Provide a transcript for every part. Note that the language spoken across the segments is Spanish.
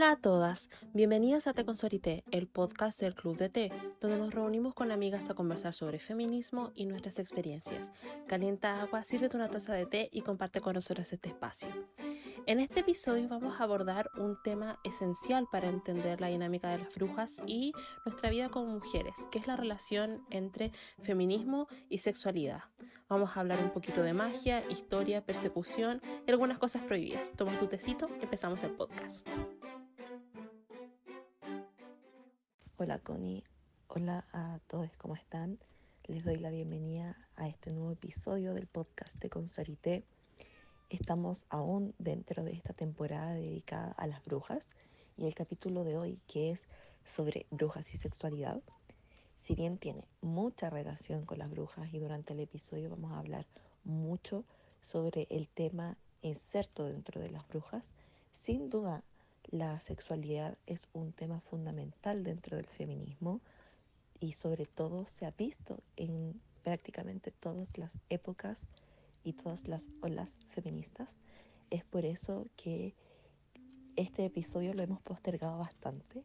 Hola a todas, bienvenidas a Té con Sorité, el podcast del Club de Té, donde nos reunimos con amigas a conversar sobre feminismo y nuestras experiencias. Calienta agua, sírvete una taza de té y comparte con nosotras este espacio. En este episodio vamos a abordar un tema esencial para entender la dinámica de las brujas y nuestra vida como mujeres, que es la relación entre feminismo y sexualidad. Vamos a hablar un poquito de magia, historia, persecución y algunas cosas prohibidas. Toma tu tecito y empezamos el podcast. Hola Connie, hola a todos, ¿cómo están? Les doy la bienvenida a este nuevo episodio del podcast de Consarité. Estamos aún dentro de esta temporada dedicada a las brujas y el capítulo de hoy, que es sobre brujas y sexualidad, si bien tiene mucha relación con las brujas y durante el episodio vamos a hablar mucho sobre el tema inserto dentro de las brujas, sin duda la sexualidad es un tema fundamental dentro del feminismo y sobre todo se ha visto en prácticamente todas las épocas y todas las olas feministas. Es por eso que este episodio lo hemos postergado bastante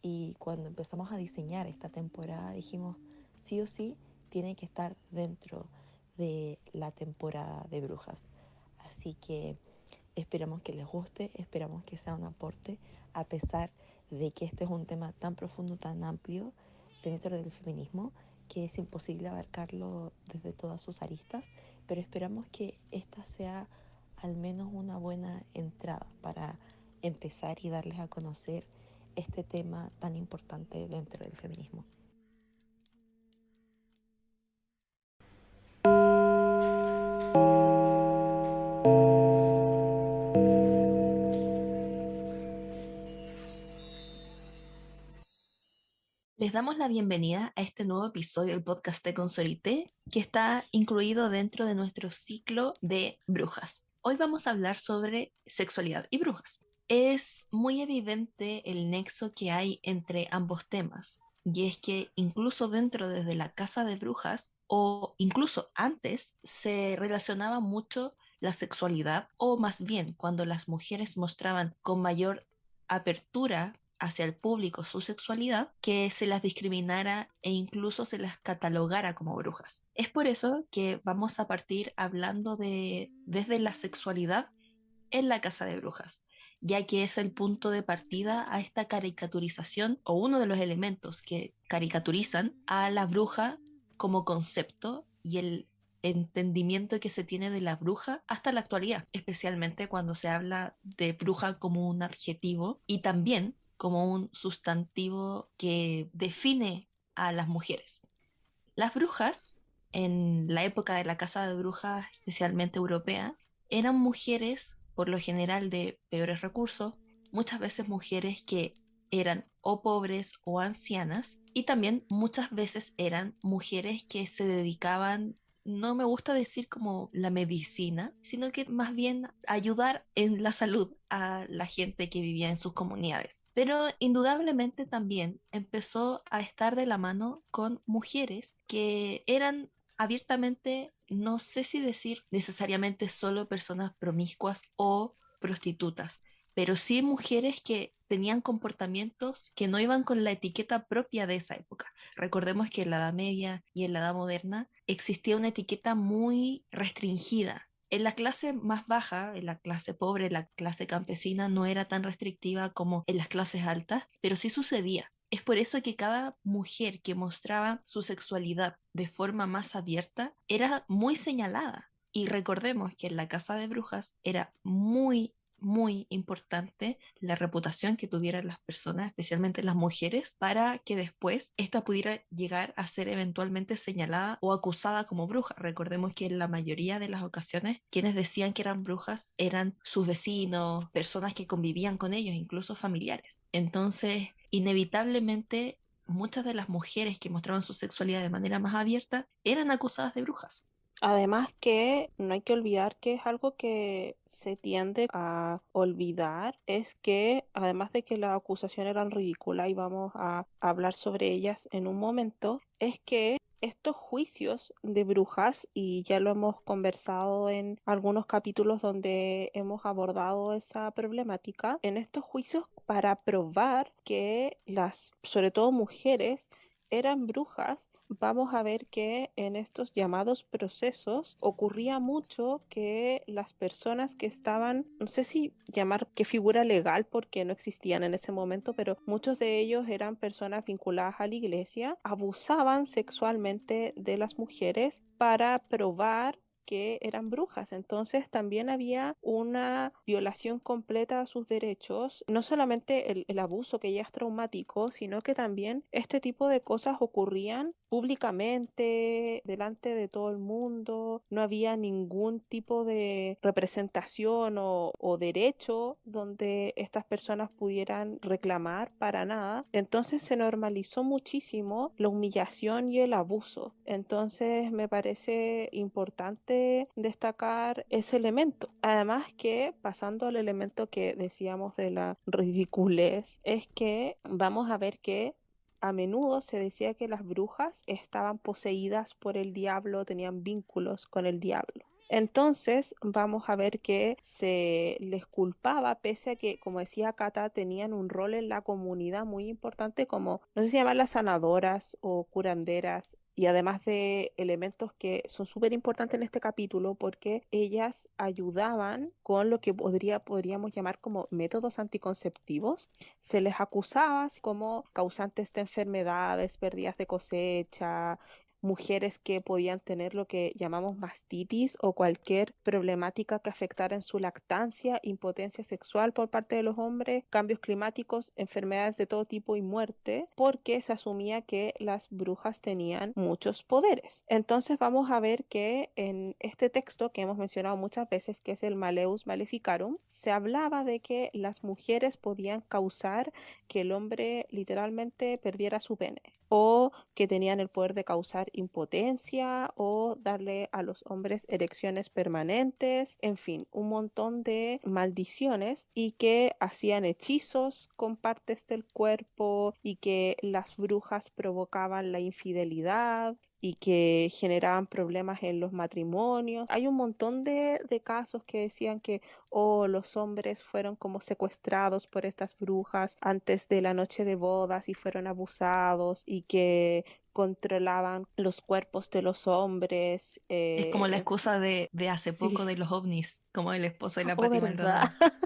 y cuando empezamos a diseñar esta temporada dijimos sí o sí tiene que estar dentro de la temporada de brujas. Así que esperamos que les guste, esperamos que sea un aporte, a pesar de que este es un tema tan profundo, tan amplio dentro del feminismo, que es imposible abarcarlo desde todas sus aristas, pero esperamos que esta sea al menos una buena entrada para empezar y darles a conocer este tema tan importante dentro del feminismo. Les damos la bienvenida a este nuevo episodio del podcast de Consorité, que está incluido dentro de nuestro ciclo de brujas. Hoy vamos a hablar sobre sexualidad y brujas. Es muy evidente el nexo que hay entre ambos temas, y es que incluso dentro desde la casa de brujas, o incluso antes, se relacionaba mucho la sexualidad, o más bien cuando las mujeres mostraban con mayor apertura hacia el público su sexualidad, que se las discriminara e incluso se las catalogara como brujas. Es por eso que vamos a partir hablando desde la sexualidad en la casa de brujas, ya que es el punto de partida a esta caricaturización o uno de los elementos que caricaturizan a la bruja como concepto y el entendimiento que se tiene de la bruja hasta la actualidad, especialmente cuando se habla de bruja como un adjetivo y también como un sustantivo que define a las mujeres. Las brujas, en la época de la caza de brujas, especialmente europea, eran mujeres, por lo general, de peores recursos, muchas veces mujeres que eran o pobres o ancianas, y también muchas veces eran mujeres que se dedicaban, no me gusta decir como la medicina, sino que más bien ayudar en la salud a la gente que vivía en sus comunidades. Pero indudablemente también empezó a estar de la mano con mujeres que eran abiertamente, no sé si decir necesariamente solo personas promiscuas o prostitutas, pero sí mujeres que tenían comportamientos que no iban con la etiqueta propia de esa época. Recordemos que en la Edad Media y en la Edad Moderna existía una etiqueta muy restringida. En la clase más baja, en la clase pobre, la clase campesina, no era tan restrictiva como en las clases altas, pero sí sucedía. Es por eso que cada mujer que mostraba su sexualidad de forma más abierta era muy señalada. Y recordemos que en la casa de brujas era muy importante la reputación que tuvieran las personas, especialmente las mujeres, para que después esta pudiera llegar a ser eventualmente señalada o acusada como bruja. Recordemos que en la mayoría de las ocasiones quienes decían que eran brujas eran sus vecinos, personas que convivían con ellos, incluso familiares. Entonces, inevitablemente, muchas de las mujeres que mostraban su sexualidad de manera más abierta eran acusadas de brujas. Además que no hay que olvidar que es algo que se tiende a olvidar, es que además de que las acusaciones eran ridículas y vamos a hablar sobre ellas en un momento, es que estos juicios de brujas, y ya lo hemos conversado en algunos capítulos donde hemos abordado esa problemática, en estos juicios para probar que sobre todo mujeres, eran brujas. Vamos a ver que en estos llamados procesos ocurría mucho que las personas que estaban, no sé si llamar qué figura legal porque no existían en ese momento, pero muchos de ellos eran personas vinculadas a la iglesia, abusaban sexualmente de las mujeres para probar que eran brujas. Entonces también había una violación completa a sus derechos, no solamente el abuso que ya es traumático, sino que también este tipo de cosas ocurrían públicamente, delante de todo el mundo, no había ningún tipo de representación o derecho donde estas personas pudieran reclamar para nada. Entonces se normalizó muchísimo la humillación y el abuso. Entonces me parece importante destacar ese elemento. Además que, pasando al elemento que decíamos de la ridiculez, es que vamos a ver que a menudo se decía que las brujas estaban poseídas por el diablo, tenían vínculos con el diablo. Entonces vamos a ver que se les culpaba, pese a que, como decía Cata, tenían un rol en la comunidad muy importante, como, no sé si llamarlas sanadoras o curanderas, y además de elementos que son súper importantes en este capítulo porque ellas ayudaban con lo que podríamos llamar como métodos anticonceptivos. Se les acusaba como causantes de enfermedades, pérdidas de cosecha, mujeres que podían tener lo que llamamos mastitis o cualquier problemática que afectara en su lactancia, impotencia sexual por parte de los hombres, cambios climáticos, enfermedades de todo tipo y muerte, porque se asumía que las brujas tenían muchos poderes. Entonces vamos a ver que en este texto que hemos mencionado muchas veces, que es el Maleus Maleficarum, se hablaba de que las mujeres podían causar que el hombre literalmente perdiera su pene, o que tenían el poder de causar impotencia o darle a los hombres erecciones permanentes, en fin, un montón de maldiciones, y que hacían hechizos con partes del cuerpo y que las brujas provocaban la infidelidad y que generaban problemas en los matrimonios. Hay un montón de casos que decían que los hombres fueron como secuestrados por estas brujas antes de la noche de bodas y fueron abusados y que controlaban los cuerpos de los hombres. Es como la excusa de hace Sí, poco de los ovnis, como el esposo de la oh, Pati verdad. Maldonado.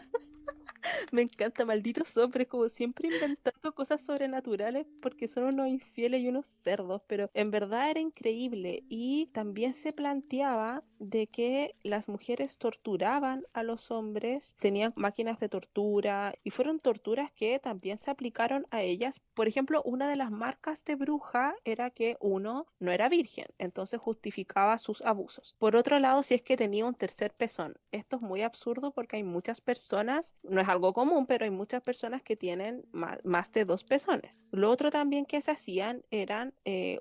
Me encanta, malditos hombres, como siempre inventando cosas sobrenaturales porque son unos infieles y unos cerdos, pero en verdad era increíble. Y también se planteaba de que las mujeres torturaban a los hombres, tenían máquinas de tortura y fueron torturas que también se aplicaron a ellas. Por ejemplo, una de las marcas de bruja era que uno no era virgen, entonces justificaba sus abusos. Por otro lado, si es que tenía un tercer pezón, esto es muy absurdo porque hay muchas personas, no es algo común, pero hay muchas personas que tienen más de dos pezones. Lo otro también que se hacían eran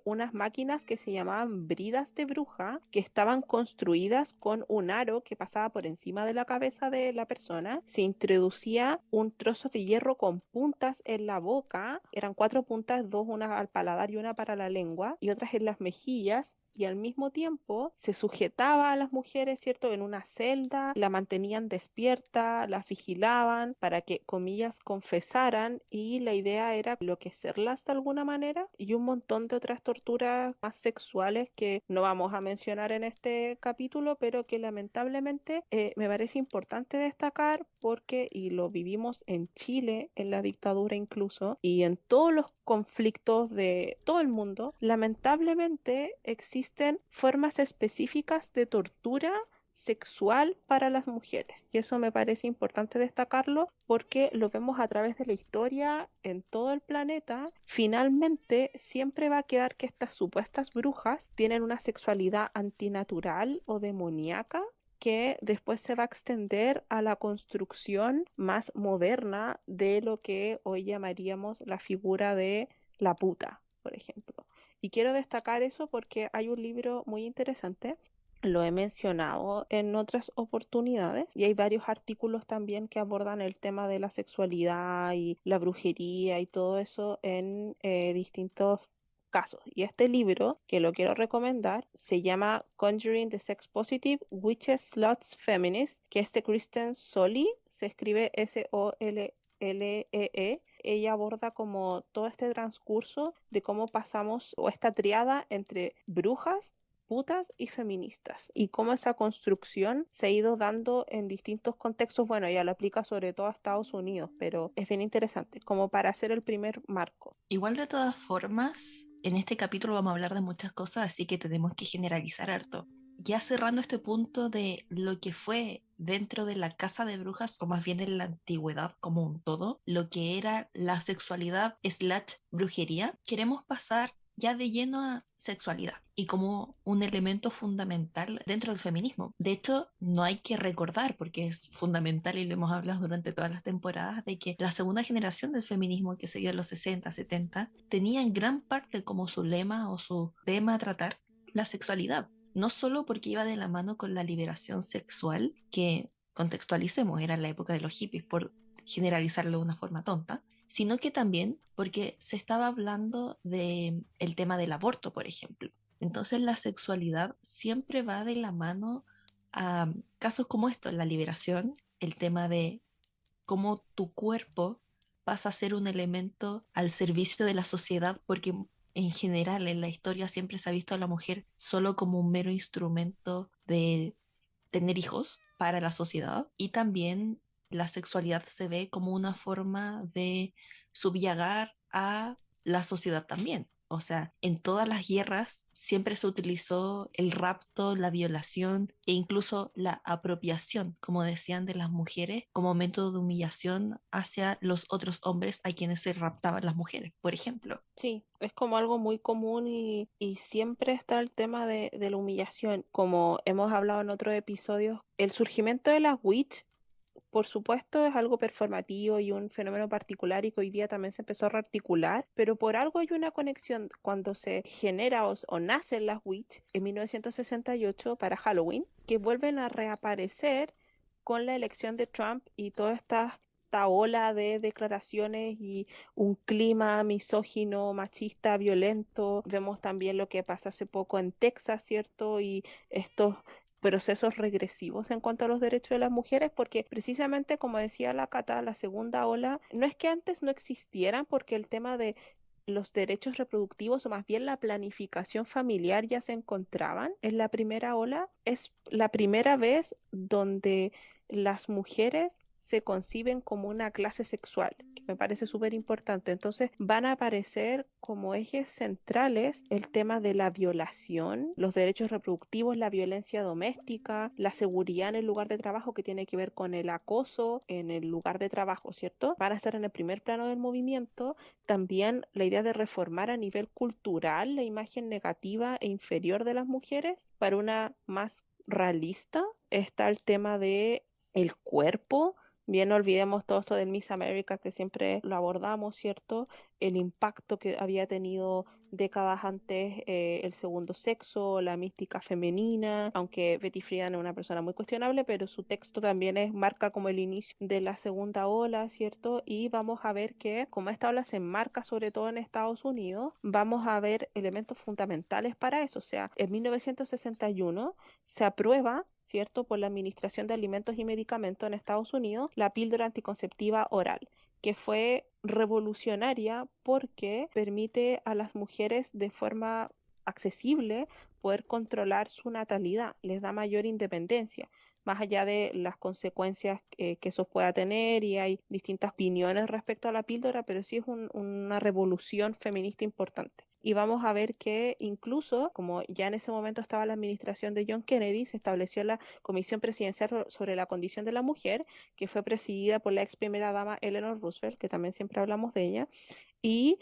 unas máquinas que se llamaban bridas de bruja, que estaban construidas con un aro que pasaba por encima de la cabeza de la persona. Se introducía un trozo de hierro con puntas en la boca, eran cuatro puntas, dos, una al paladar y una para la lengua, y otras en las mejillas, y al mismo tiempo se sujetaba a las mujeres, ¿cierto?, en una celda, la mantenían despierta, las vigilaban para que, comillas, confesaran, y la idea era enloquecerlas de alguna manera, y un montón de otras torturas más sexuales que no vamos a mencionar en este capítulo, pero que lamentablemente me parece importante destacar porque, y lo vivimos en Chile, en la dictadura incluso, y en todos los conflictos de todo el mundo, lamentablemente existen formas específicas de tortura sexual para las mujeres. Y eso me parece importante destacarlo porque lo vemos a través de la historia en todo el planeta. Finalmente, siempre va a quedar que estas supuestas brujas tienen una sexualidad antinatural o demoníaca que después se va a extender a la construcción más moderna de lo que hoy llamaríamos la figura de la puta, por ejemplo. Y quiero destacar eso porque hay un libro muy interesante, lo he mencionado en otras oportunidades, y hay varios artículos también que abordan el tema de la sexualidad y la brujería y todo eso en distintos casos. Y este libro, que lo quiero recomendar, se llama Conjuring the Sex Positive Witches, Sluts, Feminists, que es de Kristen Solly, se escribe Solly, Lee. Ella aborda como todo este transcurso de cómo pasamos, o esta triada entre brujas, putas y feministas, y cómo esa construcción se ha ido dando en distintos contextos. Bueno, ella lo aplica sobre todo a Estados Unidos, pero es bien interesante, como para hacer el primer marco. Igual de todas formas, en este capítulo vamos a hablar de muchas cosas, así que tenemos que generalizar harto. Ya cerrando este punto de lo que fue dentro de la casa de brujas, o más bien en la antigüedad como un todo, lo que era la sexualidad slash brujería, queremos pasar ya de lleno a sexualidad y como un elemento fundamental dentro del feminismo. De hecho, no hay que recordar, porque es fundamental y lo hemos hablado durante todas las temporadas, de que la segunda generación del feminismo que se dio en los 60, 70, tenía en gran parte como su lema o su tema a tratar la sexualidad. No solo porque iba de la mano con la liberación sexual, que contextualicemos, era la época de los hippies, por generalizarlo de una forma tonta, sino que también porque se estaba hablando de el tema del aborto, por ejemplo. Entonces la sexualidad siempre va de la mano a casos como esto, la liberación, el tema de cómo tu cuerpo pasa a ser un elemento al servicio de la sociedad, porque en general en la historia siempre se ha visto a la mujer solo como un mero instrumento de tener hijos para la sociedad, y también la sexualidad se ve como una forma de subyagar a la sociedad también. O sea, en todas las guerras siempre se utilizó el rapto, la violación e incluso la apropiación, como decían, de las mujeres como método de humillación hacia los otros hombres a quienes se raptaban las mujeres, por ejemplo. Sí, es como algo muy común y siempre está el tema de la humillación. Como hemos hablado en otros episodios, el surgimiento de las witch, por supuesto, es algo performativo y un fenómeno particular y que hoy día también se empezó a rearticular, pero por algo hay una conexión cuando se genera o nacen las witch en 1968 para Halloween, que vuelven a reaparecer con la elección de Trump y toda esta ola de declaraciones y un clima misógino, machista, violento. Vemos también lo que pasó hace poco en Texas, ¿cierto? Y estos procesos regresivos en cuanto a los derechos de las mujeres, porque precisamente como decía la Cata, la segunda ola, no es que antes no existieran, porque el tema de los derechos reproductivos o más bien la planificación familiar ya se encontraban en la primera ola. Es la primera vez donde las mujeres se conciben como una clase sexual, que me parece súper importante. Entonces van a aparecer como ejes centrales el tema de la violación, los derechos reproductivos, la violencia doméstica, la seguridad en el lugar de trabajo, que tiene que ver con el acoso en el lugar de trabajo, ¿cierto? Van a estar en el primer plano del movimiento. También la idea de reformar a nivel cultural la imagen negativa e inferior de las mujeres para una más realista. Está el tema de el cuerpo. Bien, no olvidemos todo esto del Miss America, que siempre lo abordamos, ¿cierto? El impacto que había tenido décadas antes el segundo sexo, la mística femenina, aunque Betty Friedan es una persona muy cuestionable, pero su texto también marca como el inicio de la segunda ola, ¿cierto? Y vamos a ver que como esta ola se enmarca sobre todo en Estados Unidos, vamos a ver elementos fundamentales para eso. O sea, en 1961 se aprueba, ¿cierto?, por la Administración de Alimentos y Medicamentos en Estados Unidos, la píldora anticonceptiva oral, que fue revolucionaria porque permite a las mujeres de forma accesible poder controlar su natalidad, les da mayor independencia, más allá de las consecuencias que eso pueda tener, y hay distintas opiniones respecto a la píldora, pero sí es una revolución feminista importante. Y vamos a ver que incluso, como ya en ese momento estaba la administración de John Kennedy, se estableció la Comisión Presidencial sobre la Condición de la Mujer, que fue presidida por la ex primera dama Eleanor Roosevelt, que también siempre hablamos de ella, y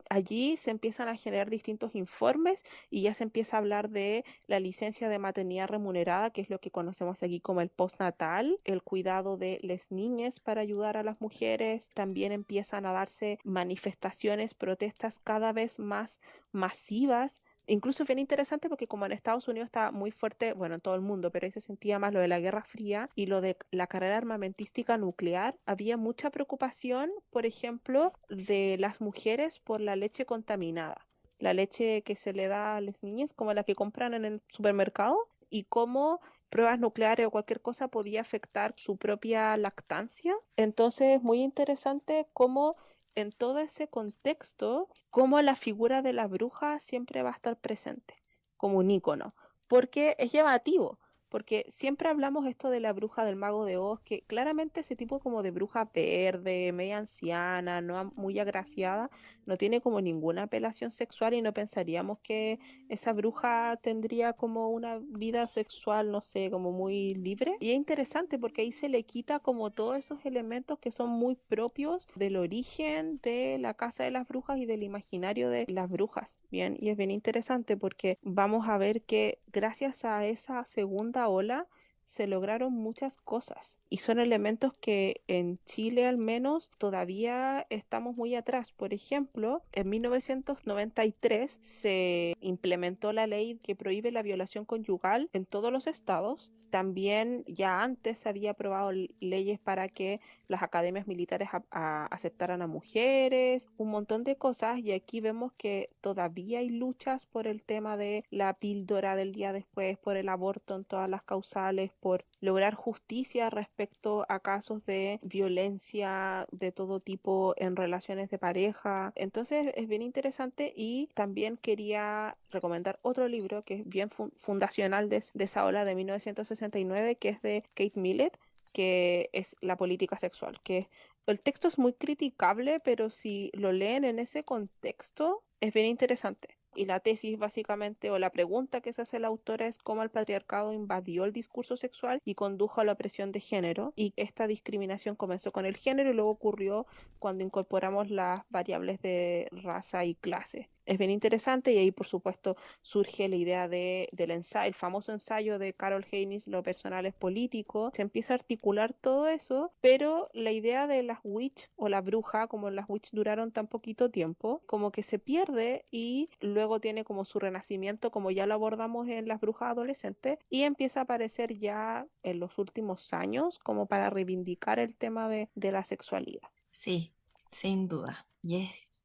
allí se empiezan a generar distintos informes y ya se empieza a hablar de la licencia de maternidad remunerada, que es lo que conocemos aquí como el postnatal, el cuidado de las niñas para ayudar a las mujeres. También empiezan a darse manifestaciones, protestas cada vez más masivas. Incluso es bien interesante porque como en Estados Unidos está muy fuerte, bueno, en todo el mundo, pero ahí se sentía más lo de la Guerra Fría y lo de la carrera armamentística nuclear, había mucha preocupación, por ejemplo, de las mujeres por la leche contaminada, la leche que se le da a las niñas, como la que compran en el supermercado, y cómo pruebas nucleares o cualquier cosa podía afectar su propia lactancia. Entonces es muy interesante cómo en todo ese contexto, cómo la figura de la bruja siempre va a estar presente como un ícono, porque es llamativo. Porque siempre hablamos esto de la bruja del mago de Oz, que claramente ese tipo como de bruja verde, media anciana, no muy agraciada, no tiene como ninguna apelación sexual y no pensaríamos que esa bruja tendría como una vida sexual, no sé, como muy libre. Y es interesante porque ahí se le quita como todos esos elementos que son muy propios del origen de la casa de las brujas y del imaginario de las brujas. Bien, y es bien interesante porque vamos a ver que gracias a esa segunda ola, se lograron muchas cosas y son elementos que en Chile al menos todavía estamos muy atrás. Por ejemplo, en 1993 se implementó la ley que prohíbe la violación conyugal en todos los estados. También ya antes se había aprobado leyes para que las academias militares aceptaran a mujeres, un montón de cosas, y aquí vemos que todavía hay luchas por el tema de la píldora del día después, por el aborto en todas las causales, por lograr justicia respecto a casos de violencia de todo tipo en relaciones de pareja. Entonces es bien interesante y también quería recomendar otro libro que es bien fundacional de esa ola de 1969, que es de Kate Millett, que es La política sexual, que el texto es muy criticable, pero si lo leen en ese contexto, es bien interesante. Y la tesis básicamente, o la pregunta que se hace la autora es cómo el patriarcado invadió el discurso sexual y condujo a la opresión de género. Y esta discriminación comenzó con el género y luego ocurrió cuando incorporamos las variables de raza y clase. Es bien interesante y ahí, por supuesto, surge la idea del ensayo, el famoso ensayo de Carol Haynes, Lo personal es político. Se empieza a articular todo eso, pero la idea de las witch o la bruja, como las witch duraron tan poquito tiempo, como que se pierde y luego tiene como su renacimiento, como ya lo abordamos en las brujas adolescentes, y empieza a aparecer ya en los últimos años como para reivindicar el tema de la sexualidad. Sí, sin duda. Y es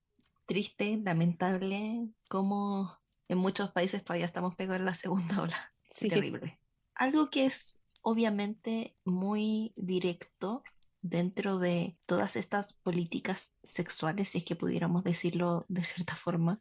triste, lamentable, como en muchos países todavía estamos pegados en la segunda ola. Qué Sí. terrible. Algo que es obviamente muy directo dentro de todas estas políticas sexuales, si es que pudiéramos decirlo de cierta forma,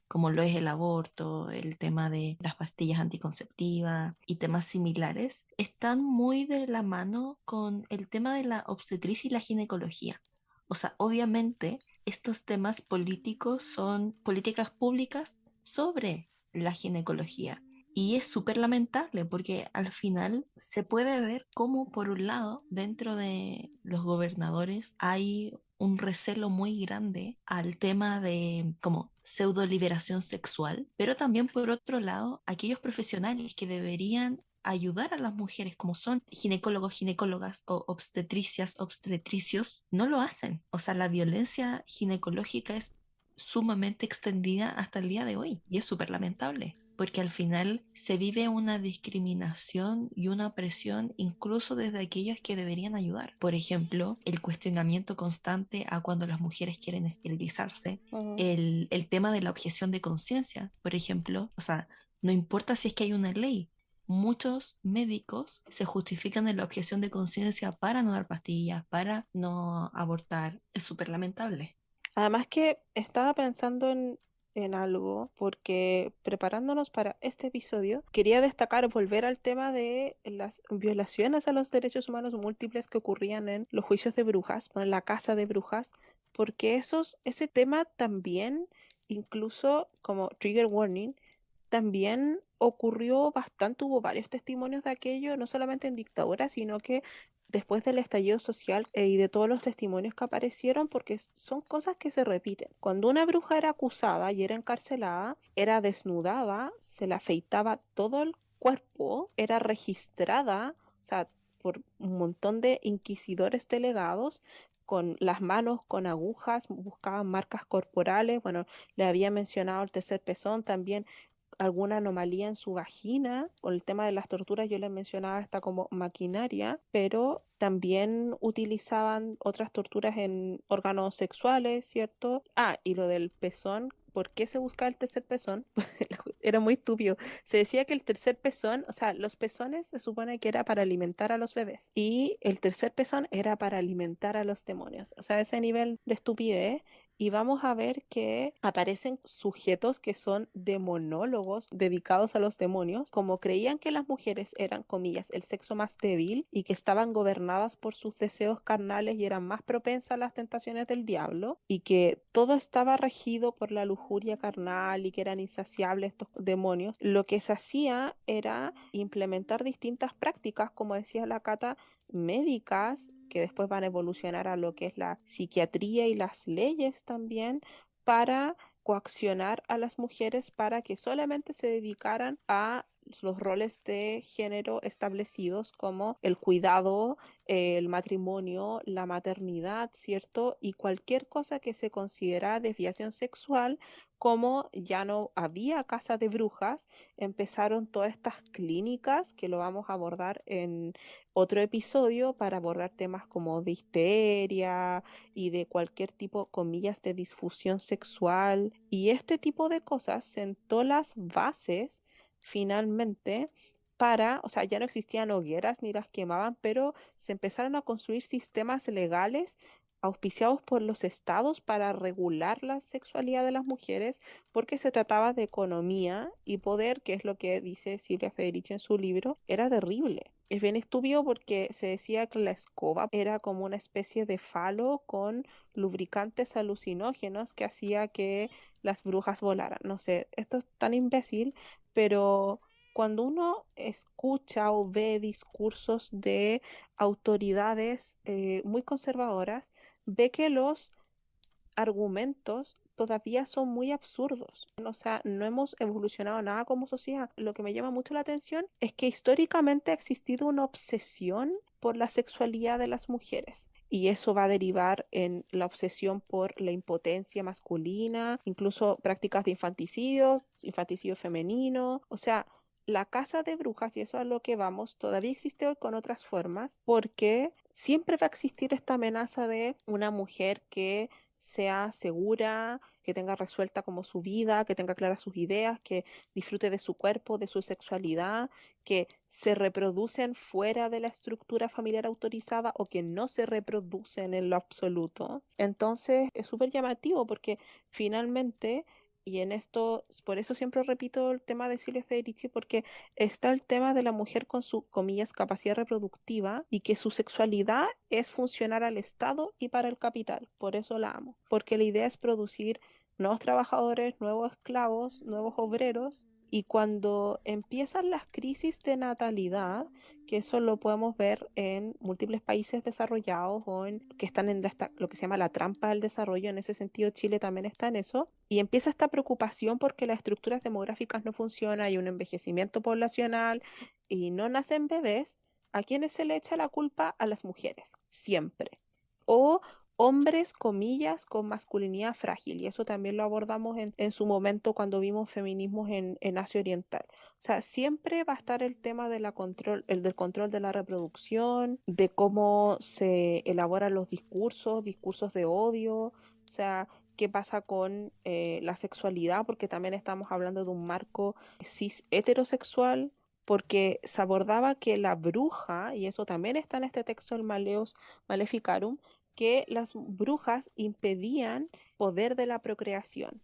como lo es el aborto, el tema de las pastillas anticonceptivas y temas similares, están muy de la mano con el tema de la obstetricia y la ginecología. O sea, obviamente estos temas políticos son políticas públicas sobre la ginecología. Y es súper lamentable porque al final se puede ver cómo, por un lado, dentro de los gobernadores hay un recelo muy grande al tema de como pseudo liberación sexual, pero también por otro lado, aquellos profesionales que deberían ayudar a las mujeres como son ginecólogos, ginecólogas o obstetricias, obstetricios, no lo hacen. O sea, la violencia ginecológica es sumamente extendida hasta el día de hoy y es súper lamentable porque al final se vive una discriminación y una presión incluso desde aquellos que deberían ayudar. Por ejemplo, el cuestionamiento constante a cuando las mujeres quieren esterilizarse, Ujú. el tema de la objeción de conciencia, por ejemplo, o sea, no importa si es que hay una ley. Muchos médicos se justifican en la objeción de conciencia para no dar pastillas, para no abortar. Es súper lamentable. Además que estaba pensando en algo, porque preparándonos para este episodio, quería destacar, volver al tema de las violaciones a los derechos humanos múltiples que ocurrían en los juicios de brujas, o en la casa de brujas, porque ese tema también, incluso como trigger warning, también ocurrió bastante, hubo varios testimonios de aquello, no solamente en dictadura, sino que después del estallido social y de todos los testimonios que aparecieron, porque son cosas que se repiten. Cuando una bruja era acusada y era encarcelada, era desnudada, se le afeitaba todo el cuerpo, era registrada, o sea, por un montón de inquisidores delegados, con las manos con agujas, buscaban marcas corporales, bueno, le había mencionado el tercer pezón, también alguna anomalía en su vagina. Con el tema de las torturas yo les mencionaba esta como maquinaria, pero también utilizaban otras torturas en órganos sexuales, ¿cierto? Ah, y lo del pezón. ¿Por qué se busca el tercer pezón? era muy estúpido. Se decía que el tercer pezón, o sea, los pezones se supone que era para alimentar a los bebés y el tercer pezón era para alimentar a los demonios. O sea, ese nivel de estupidez. Y vamos a ver que aparecen sujetos que son demonólogos dedicados a los demonios, como creían que las mujeres eran, comillas, el sexo más débil y que estaban gobernadas por sus deseos carnales y eran más propensas a las tentaciones del diablo, y que todo estaba regido por la lujuria carnal y que eran insaciables estos demonios. Lo que se hacía era implementar distintas prácticas, como decía la Cata, médicas, que después van a evolucionar a lo que es la psiquiatría y las leyes también, para coaccionar a las mujeres para que solamente se dedicaran a los roles de género establecidos como el cuidado, el matrimonio, la maternidad, ¿cierto? Y cualquier cosa que se considera desviación sexual, como ya no había casa de brujas, empezaron todas estas clínicas que lo vamos a abordar en otro episodio para abordar temas como de histeria y de cualquier tipo, comillas, de disfusión sexual. Y este tipo de cosas sentó las bases finalmente para, o sea, ya no existían hogueras ni las quemaban, pero se empezaron a construir sistemas legales auspiciados por los estados para regular la sexualidad de las mujeres, porque se trataba de economía y poder, que es lo que dice Silvia Federici en su libro. Era terrible. Es bien estúpido porque se decía que la escoba era como una especie de falo con lubricantes alucinógenos que hacía que las brujas volaran. No sé, esto es tan imbécil, pero cuando uno escucha o ve discursos de autoridades muy conservadoras, ve que los argumentos todavía son muy absurdos. O sea, no hemos evolucionado nada como sociedad. Lo que me llama mucho la atención es que históricamente ha existido una obsesión por la sexualidad de las mujeres. Y eso va a derivar en la obsesión por la impotencia masculina, incluso prácticas de infanticidios, infanticidio femenino. O sea, la casa de brujas, y eso es a lo que vamos, todavía existe hoy con otras formas, porque siempre va a existir esta amenaza de una mujer que sea segura, que tenga resuelta como su vida, que tenga claras sus ideas, que disfrute de su cuerpo, de su sexualidad, que se reproducen fuera de la estructura familiar autorizada o que no se reproducen en lo absoluto. Entonces es súper llamativo porque finalmente, y en esto, por eso siempre repito el tema de Silvia Federici, porque está el tema de la mujer con su, comillas, capacidad reproductiva y que su sexualidad es funcionar al Estado y para el capital. Por eso la amo, porque la idea es producir nuevos trabajadores, nuevos esclavos, nuevos obreros. Y cuando empiezan las crisis de natalidad, que eso lo podemos ver en múltiples países desarrollados o en que están en lo que se llama la trampa del desarrollo, en ese sentido Chile también está en eso, y empieza esta preocupación porque las estructuras demográficas no funcionan, hay un envejecimiento poblacional y no nacen bebés. ¿A quiénes se le echa la culpa? A las mujeres, siempre. O hombres, comillas, con masculinidad frágil. Y eso también lo abordamos en su momento cuando vimos feminismos en Asia Oriental. O sea, siempre va a estar el tema de el del control de la reproducción, de cómo se elaboran los discursos, discursos de odio. O sea, qué pasa con la sexualidad, porque también estamos hablando de un marco cis heterosexual, porque se abordaba que la bruja, y eso también está en este texto del Maleus Maleficarum, que las brujas impedían poder de la procreación,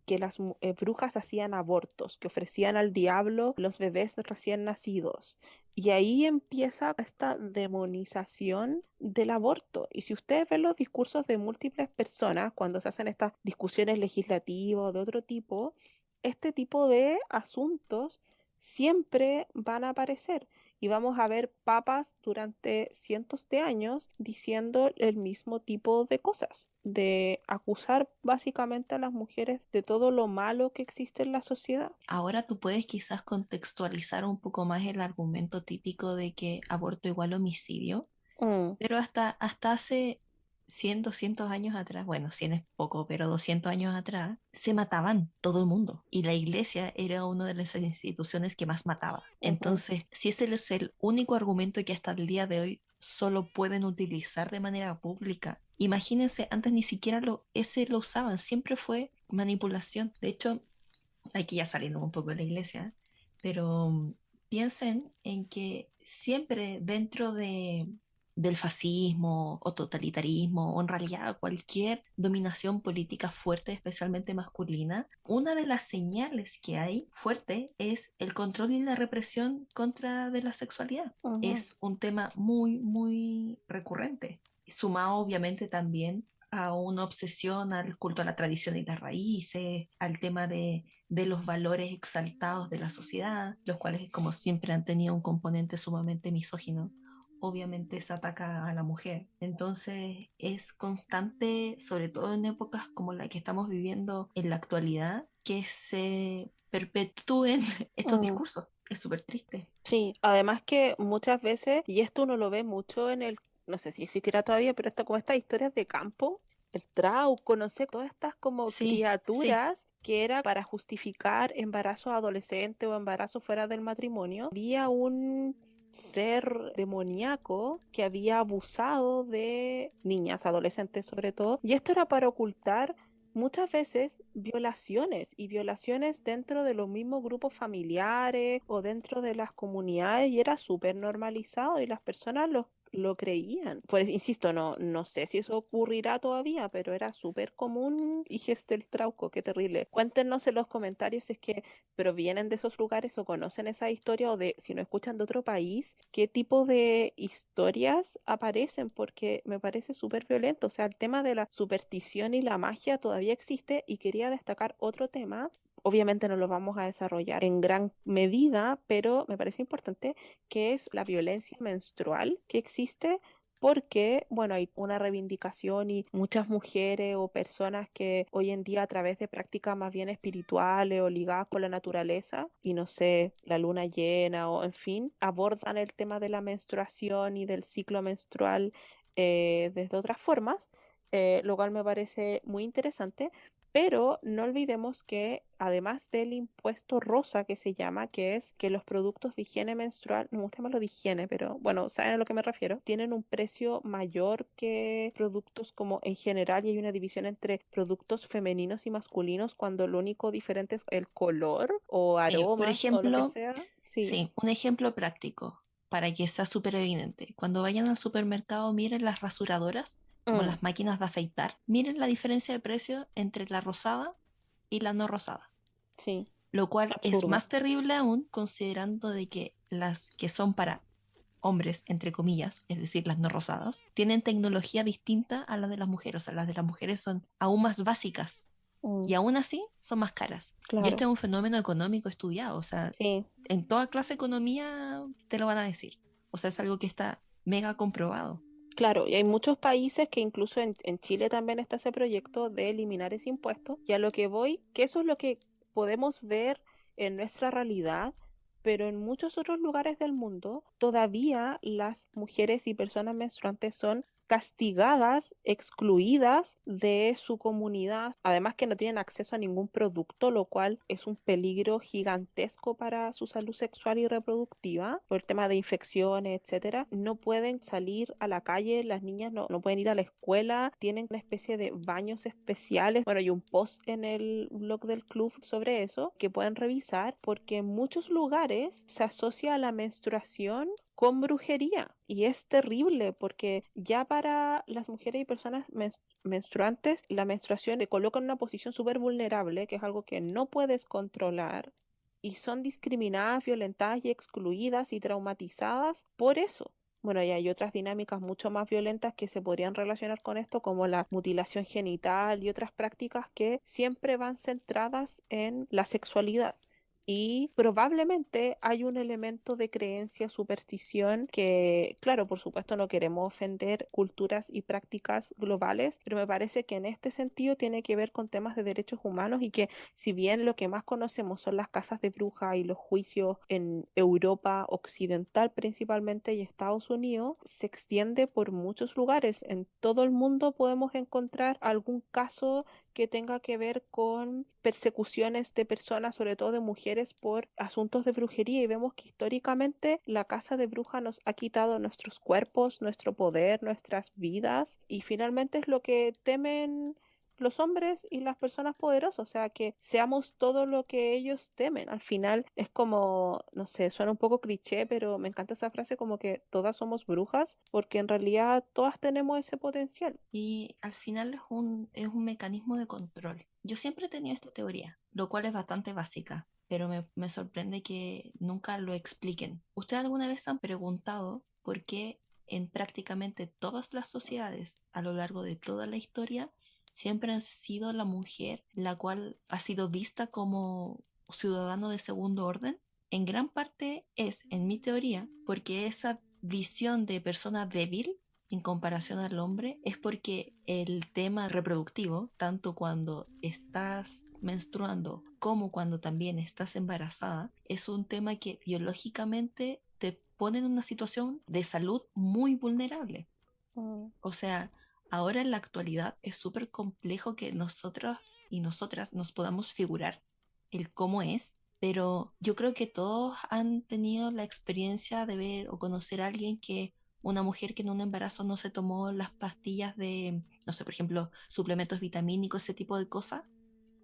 que las brujas hacían abortos, que ofrecían al diablo los bebés recién nacidos. Y ahí empieza esta demonización del aborto. Y si ustedes ven los discursos de múltiples personas cuando se hacen estas discusiones legislativas de otro tipo, este tipo de asuntos siempre van a aparecer y vamos a ver papas durante cientos de años diciendo el mismo tipo de cosas, de acusar básicamente a las mujeres de todo lo malo que existe en la sociedad. Ahora tú puedes quizás contextualizar un poco más el argumento típico de que aborto igual homicidio, Mm, pero hasta hace 100, 200 años atrás, bueno, 100 es poco, pero 200 años atrás, se mataban todo el mundo y la iglesia era una de las instituciones que más mataba. ujú. Entonces, si ese es el único argumento que hasta el día de hoy solo pueden utilizar de manera pública, imagínense, antes ni siquiera ese lo usaban, siempre fue manipulación. De hecho, aquí ya saliendo un poco de la iglesia, pero piensen en que siempre dentro del fascismo o totalitarismo, o en realidad cualquier dominación política fuerte, especialmente masculina, una de las señales que hay fuerte es el control y la represión contra de la sexualidad. Ujú. Es un tema muy, muy recurrente, sumado obviamente también a una obsesión al culto a la tradición y las raíces, al tema de los valores exaltados de la sociedad, los cuales como siempre han tenido un componente sumamente misógino. Obviamente se ataca a la mujer. Entonces es constante, sobre todo en épocas como la que estamos viviendo en la actualidad, que se perpetúen estos Mm. discursos. Es súper triste. Sí, además que muchas veces, y esto uno lo ve mucho en el, no sé si existirá todavía, pero esto como estas historias de campo, el trauco, no sé, todas estas como Sí, sí, criaturas que era para justificar embarazos adolescentes o embarazos fuera del matrimonio, había un ser demoníaco que había abusado de niñas, adolescentes sobre todo, y esto era para ocultar muchas veces violaciones y violaciones dentro de los mismos grupos familiares o dentro de las comunidades y era súper normalizado y las personas lo creían. Pues insisto, no sé si eso ocurrirá todavía, pero era súper común y el trauco, qué terrible. Cuéntenos en los comentarios si es que provienen de esos lugares o conocen esa historia o de si no escuchan de otro país, qué tipo de historias aparecen, porque me parece súper violento. O sea, el tema de la superstición y la magia todavía existe y quería destacar otro tema. Obviamente no lo vamos a desarrollar en gran medida, pero me parece importante que es la violencia menstrual que existe porque, bueno, hay una reivindicación y muchas mujeres o personas que hoy en día a través de prácticas más bien espirituales o ligadas con la naturaleza y no sé, la luna llena o en fin, abordan el tema de la menstruación y del ciclo menstrual desde otras formas, lo cual me parece muy interesante. Pero no olvidemos que además del impuesto rosa que se llama, que es que los productos de higiene menstrual, no me gusta más lo de higiene, pero bueno, saben a lo que me refiero, tienen un precio mayor que productos como en general y hay una división entre productos femeninos y masculinos cuando lo único diferente es el color o por aromas o lo que ejemplo, sea. Sí. sí, un ejemplo práctico para que sea súper evidente. Cuando vayan al supermercado, miren las rasuradoras, como Mm, las máquinas de afeitar. Miren la diferencia de precio entre la rosada y la no rosada, sí, lo cual es absurdo. más terrible aún considerando de que las que son para hombres, entre comillas, es decir, las no rosadas, tienen tecnología distinta a la de las mujeres. O sea, las de las mujeres son aún más básicas Mm, y aún así son más caras. Y esto claro, es un fenómeno económico estudiado, o sea, sí. en toda clase de economía te lo van a decir. O sea, es algo que está mega comprobado. Claro, y hay muchos países que incluso en Chile también está ese proyecto de eliminar ese impuesto. Y a lo que voy, que eso es lo que podemos ver en nuestra realidad, pero en muchos otros lugares del mundo todavía las mujeres y personas menstruantes son castigadas, excluidas de su comunidad, además que no tienen acceso a ningún producto, lo cual es un peligro gigantesco para su salud sexual y reproductiva, por el tema de infecciones, etcétera. No pueden salir a la calle, las niñas no pueden ir a la escuela, tienen una especie de baños especiales. Bueno, hay un post en el blog del club sobre eso que pueden revisar porque en muchos lugares se asocia a la menstruación con brujería. Y es terrible porque ya para las mujeres y personas menstruantes, la menstruación te coloca en una posición súper vulnerable, que es algo que no puedes controlar, y son discriminadas, violentadas y excluidas y traumatizadas por eso. Bueno, y hay otras dinámicas mucho más violentas que se podrían relacionar con esto, como la mutilación genital y otras prácticas que siempre van centradas en la sexualidad. Y probablemente hay un elemento de creencia, superstición, que, claro, por supuesto no queremos ofender culturas y prácticas globales, pero me parece que en este sentido tiene que ver con temas de derechos humanos y que si bien lo que más conocemos son las casas de bruja y los juicios en Europa occidental principalmente y Estados Unidos, se extiende por muchos lugares. En todo el mundo podemos encontrar algún caso que tenga que ver con persecuciones de personas, sobre todo de mujeres, por asuntos de brujería. Y vemos que históricamente la casa de bruja nos ha quitado nuestros cuerpos, nuestro poder, nuestras vidas. Y finalmente es lo que temen los hombres y las personas poderosas, o sea, que seamos todo lo que ellos temen. Al final es como, no sé, suena un poco cliché, pero me encanta esa frase como que todas somos brujas, porque en realidad todas tenemos ese potencial. Y al final es un mecanismo de control. Yo siempre he tenido esta teoría, lo cual es bastante básica, pero me sorprende que nunca lo expliquen. ¿Ustedes alguna vez han preguntado por qué en prácticamente todas las sociedades a lo largo de toda la historia siempre ha sido la mujer la cual ha sido vista como ciudadano de segundo orden? En gran parte es, en mi teoría, porque esa visión de persona débil en comparación al hombre es porque el tema reproductivo, tanto cuando estás menstruando como cuando también estás embarazada, es un tema que biológicamente te pone en una situación de salud muy vulnerable. Mm. O sea, ahora en la actualidad es súper complejo que nosotros y nosotras nos podamos figurar el cómo es, pero yo creo que todos han tenido la experiencia de ver o conocer a alguien que una mujer que en un embarazo no se tomó las pastillas de, no sé, por ejemplo, suplementos vitamínicos, ese tipo de cosas.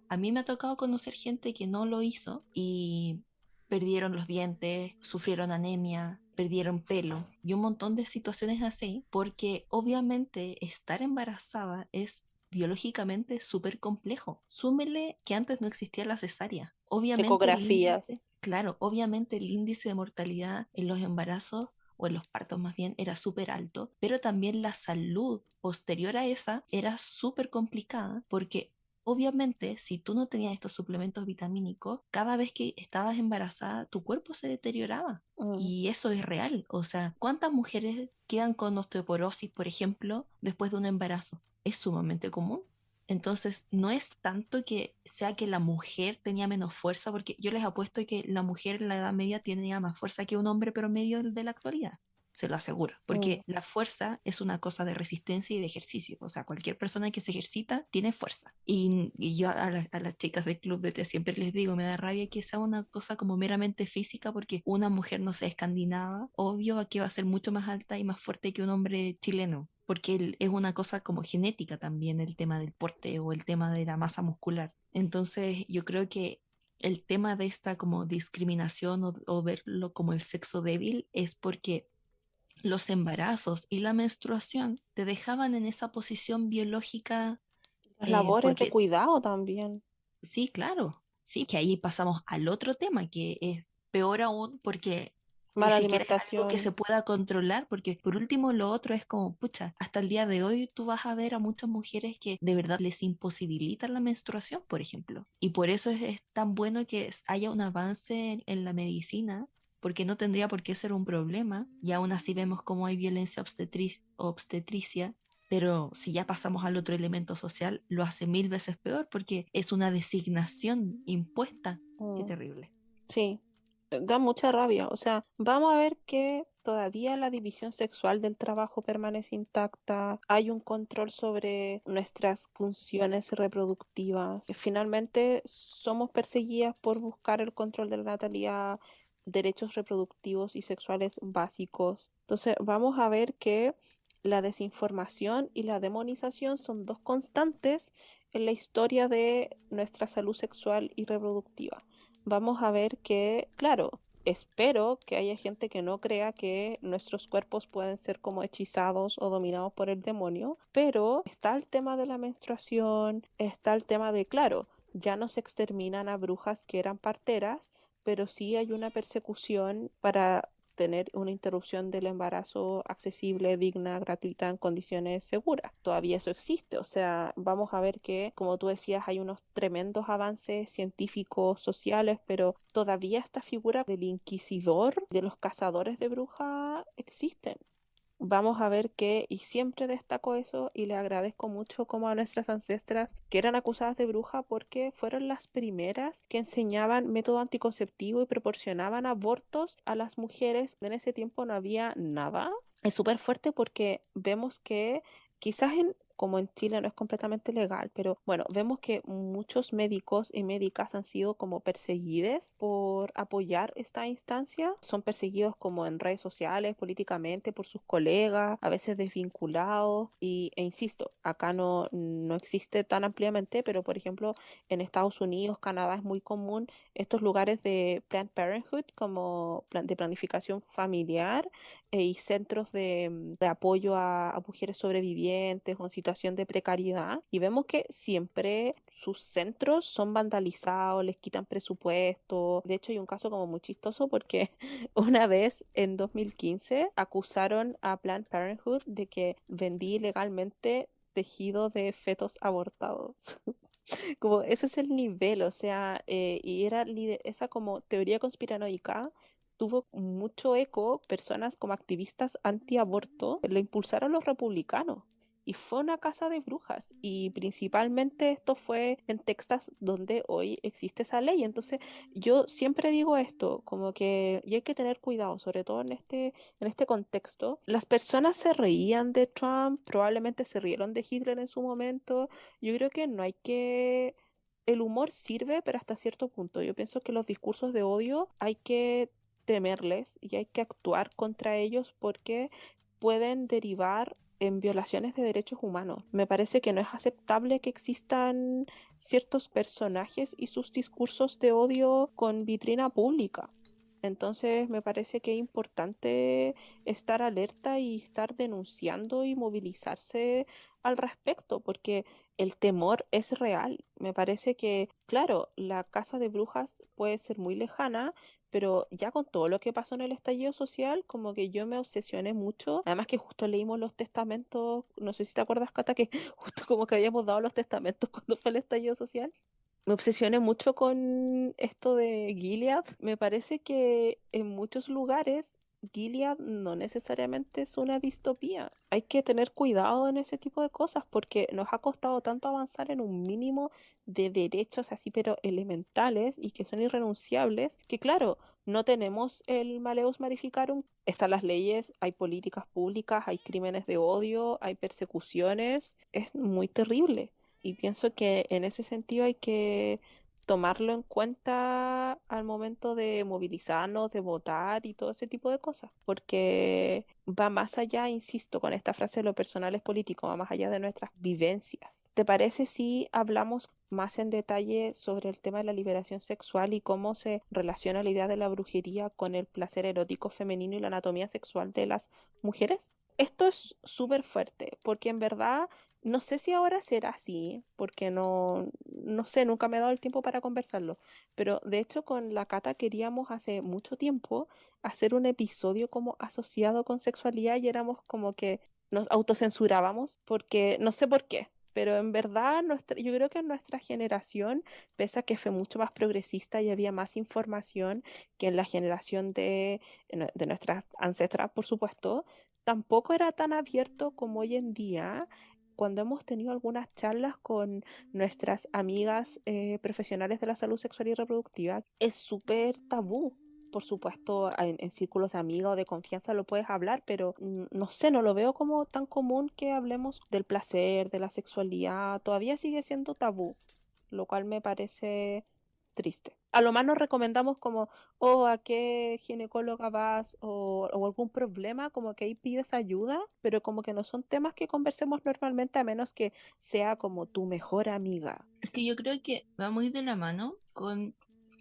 A mí me ha tocado conocer gente que no lo hizo y perdieron los dientes, sufrieron anemia, perdieron pelo y un montón de situaciones así, porque obviamente estar embarazada es biológicamente súper complejo. Súmele que antes no existía la cesárea. Obviamente el Ecografías. índice, claro, obviamente el índice de mortalidad en los embarazos o en los partos más bien era súper alto, pero también la salud posterior a esa era súper complicada porque obviamente, si tú no tenías estos suplementos vitamínicos, cada vez que estabas embarazada, tu cuerpo se deterioraba. Mm. Y eso es real. O sea, ¿cuántas mujeres quedan con osteoporosis, por ejemplo, después de un embarazo? Es sumamente común. Entonces, no es tanto que sea que la mujer tenía menos fuerza, porque yo les apuesto que la mujer en la Edad Media tenía más fuerza que un hombre promedio de la actualidad. Se lo aseguro, Mm. porque la fuerza es una cosa de resistencia y de ejercicio. O sea, cualquier persona que se ejercita tiene fuerza. Y yo a las chicas del club de té siempre les digo, me da rabia que sea una cosa como meramente física, porque una mujer, no sé, escandinava, obvio que va a ser mucho más alta y más fuerte que un hombre chileno, porque es una cosa como genética también el tema del porte o el tema de la masa muscular. Entonces, yo creo que el tema de esta como discriminación o verlo como el sexo débil es porque los embarazos y la menstruación te dejaban en esa posición biológica, Las labores de porque cuidado también. sí, claro, sí, que ahí pasamos al otro tema, que es peor aún porque ni Mala siquiera es algo que se alimentación. pueda controlar, porque por último lo otro es como, pucha, hasta el día de hoy tú vas a ver a muchas mujeres que de verdad les imposibilitan la menstruación, por ejemplo. Y por eso es tan bueno que haya un avance en la medicina, porque no tendría por qué ser un problema, y aún así vemos cómo hay violencia obstetricia, pero si ya pasamos al otro elemento social, lo hace mil veces peor porque es una designación impuesta. Qué Mm. terrible. Sí, da mucha rabia. O sea, vamos a ver que todavía la división sexual del trabajo permanece intacta. Hay un control sobre nuestras funciones reproductivas. Finalmente, somos perseguidas por buscar el control de la natalidad, derechos reproductivos y sexuales básicos. Entonces, vamos a ver que la desinformación y la demonización son dos constantes en la historia de nuestra salud sexual y reproductiva. Vamos a ver que, claro, espero que haya gente que no crea que nuestros cuerpos pueden ser como hechizados o dominados por el demonio, pero está el tema de la menstruación, está el tema de, claro, ya no se exterminan a brujas que eran parteras, pero sí hay una persecución para tener una interrupción del embarazo accesible, digna, gratuita, en condiciones seguras. Todavía eso existe, o sea, vamos a ver que, como tú decías, hay unos tremendos avances científicos, sociales, pero todavía esta figura del inquisidor, de los cazadores de brujas, existen. Vamos a ver que, y siempre destaco eso y le agradezco mucho como a nuestras ancestras que eran acusadas de bruja porque fueron las primeras que enseñaban método anticonceptivo y proporcionaban abortos a las mujeres. En ese tiempo no había nada. Es súper fuerte porque vemos que quizás como en Chile no es completamente legal, pero bueno, vemos que muchos médicos y médicas han sido como perseguidos por apoyar esta instancia. Son perseguidos como en redes sociales, políticamente, por sus colegas, a veces desvinculados. E insisto, acá no existe tan ampliamente, pero por ejemplo, en Estados Unidos, Canadá es muy común estos lugares de Planned Parenthood como de planificación familiar y centros de apoyo a mujeres sobrevivientes o en situación de precariedad. Y vemos que siempre sus centros son vandalizados, les quitan presupuesto. De hecho, hay un caso como muy chistoso porque una vez en 2015 acusaron a Planned Parenthood de que vendía ilegalmente tejido de fetos abortados. Como ese es el nivel, o sea, y era esa como teoría conspiranoica tuvo mucho eco, personas como activistas antiaborto le impulsaron los republicanos. Y fue una casa de brujas. Y principalmente esto fue en Texas, donde hoy existe esa ley. Entonces, yo siempre digo esto, como que y hay que tener cuidado, sobre todo en este contexto. Las personas se reían de Trump, probablemente se rieron de Hitler en su momento. Yo creo que no hay que... El humor sirve, pero hasta cierto punto. Yo pienso que los discursos de odio hay que temerles y hay que actuar contra ellos porque pueden derivar en violaciones de derechos humanos. Me parece que no es aceptable que existan ciertos personajes y sus discursos de odio con vitrina pública. Entonces me parece que es importante estar alerta y estar denunciando y movilizarse al respecto, porque el temor es real. Me parece que, claro, la casa de brujas puede ser muy lejana, pero ya con todo lo que pasó en el estallido social, como que yo me obsesioné mucho. Además que justo leímos los testamentos, no sé si te acuerdas, Cata, que justo como que habíamos dado los testamentos cuando fue el estallido social. Me obsesioné mucho con esto de Gilead. Me parece que en muchos lugares Gilead no necesariamente es una distopía. Hay que tener cuidado en ese tipo de cosas porque nos ha costado tanto avanzar en un mínimo de derechos así, pero elementales y que son irrenunciables, que claro, no tenemos el Maleus Maleficarum. Están las leyes, hay políticas públicas, hay crímenes de odio, hay persecuciones. Es muy terrible. Y pienso que en ese sentido hay que tomarlo en cuenta al momento de movilizarnos, de votar y todo ese tipo de cosas, porque va más allá, insisto, con esta frase de lo personal es político, va más allá de nuestras vivencias. ¿Te parece si hablamos más en detalle sobre el tema de la liberación sexual y cómo se relaciona la idea de la brujería con el placer erótico femenino y la anatomía sexual de las mujeres? Esto es súper fuerte, porque en verdad no sé si ahora será así, porque no sé, nunca me he dado el tiempo para conversarlo, pero de hecho con la Cata queríamos hace mucho tiempo hacer un episodio como asociado con sexualidad y éramos como que nos autocensurábamos, porque no sé por qué. Pero en verdad, yo creo que nuestra generación, pese a que fue mucho más progresista y había más información que en la generación de nuestras ancestras, por supuesto, tampoco era tan abierto como hoy en día cuando hemos tenido algunas charlas con nuestras amigas profesionales de la salud sexual y reproductiva, es súper tabú. Por supuesto, en círculos de amigos o de confianza lo puedes hablar, pero no sé, no lo veo como tan común que hablemos del placer, de la sexualidad. Todavía sigue siendo tabú, lo cual me parece triste. A lo más nos recomendamos como, o a qué ginecóloga vas o algún problema, como que ahí pides ayuda, pero como que no son temas que conversemos normalmente a menos que sea como tu mejor amiga. Es que yo creo que va muy de la mano con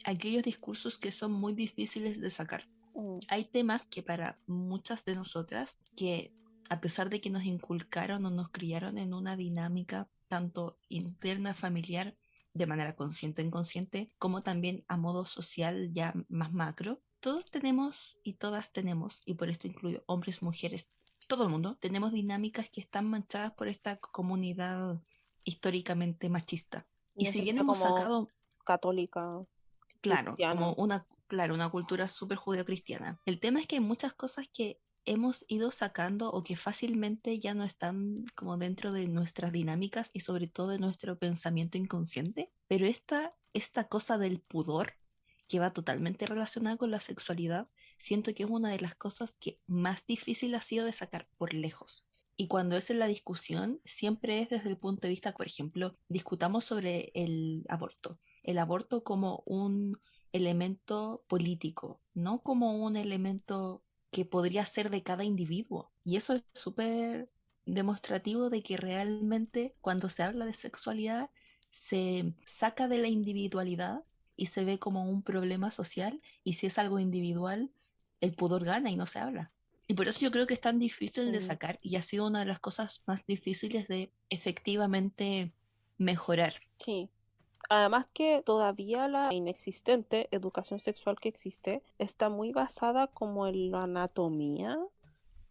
aquellos discursos que son muy difíciles de sacar. Mm, Hay temas que para muchas de nosotras, que a pesar de que nos inculcaron o nos criaron en una dinámica tanto interna, familiar, de manera consciente o inconsciente, como también a modo social ya más macro, todos tenemos y todas tenemos, y por esto incluyo hombres, mujeres, todo el mundo, tenemos dinámicas que están manchadas por esta comunidad históricamente machista. Y me si bien siento hemos como sacado, católica, claro, como cristiana. una, claro, una cultura súper judeocristiana. El tema es que hay muchas cosas que hemos ido sacando o que fácilmente ya no están como dentro de nuestras dinámicas y sobre todo de nuestro pensamiento inconsciente, pero esta cosa del pudor que va totalmente relacionada con la sexualidad, siento que es una de las cosas que más difícil ha sido de sacar por lejos. Y cuando es en la discusión, siempre es desde el punto de vista, por ejemplo, discutamos sobre el aborto como un elemento político, no como un elemento que podría ser de cada individuo. Y eso es súper demostrativo de que realmente cuando se habla de sexualidad se saca de la individualidad y se ve como un problema social, y si es algo individual, el pudor gana y no se habla. Y por eso yo creo que es tan difícil de Mm, sacar y ha sido una de las cosas más difíciles de efectivamente mejorar. sí. Además que todavía la inexistente educación sexual que existe está muy basada como en la anatomía